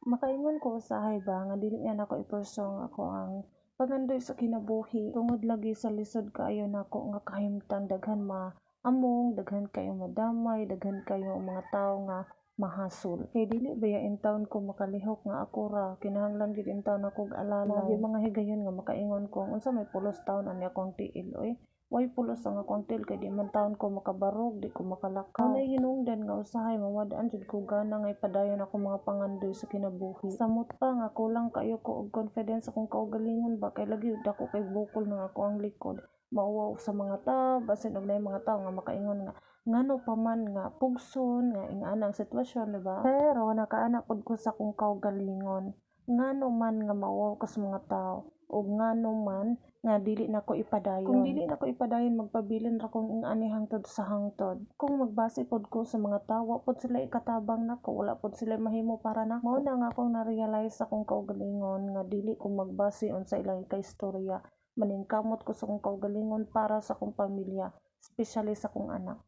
Makaingon ko usahay ba nga dili na nako iperso nga ako ang pagandoy sa kinabuhi tungod lagi sa lisod kaayo nako nga kahimtang daghan maamong, daghan kayo madamay, daghan kayo ang mga tawo nga mahasol. Kay dili baya in town ko makalihok nga ako ra kinahanglan gid in town ako alala. Mga higayon nga makaingon ko unsa may pulos taon ani akong tiil oy. Way pulos ang akong tiil kay di man taon ko makabarog, di ko makalakaw. Nay hinungdan nga usahay mawadaan jud ko gana nga ipadayon ako mga pangandoy sa kinabuhi. Samot pa nga kulang kayo ko og confidence akong kaugalingon ba kay lagi dako kay bukol na ako ang likod. Mauwaw sa mga tao, basin og nay mga tao nga makaingon nga ngano pa man nga pugson nga ingana ang sitwasyon, di ba? Pero nakaana pud ko sa kong kaugalingon. Ngano man nga mauwaw ka sa mga tao ug ngano man nga dili nako ipadayon. Kung dili nako ipadayon magpabilin ra kong ingani hangtod sa hangtod. Kung magbase pod ko sa mga tawo pod sila ikatabang nako, wala pod sila mahimo para nako. Mao na nga akong na-realize sa kong kaugalingon nga dili ko magbase unsa ilang kaistorya. Maningkamot ko sa kong kaugalingon para sa kong pamilya, especially sa kong anak.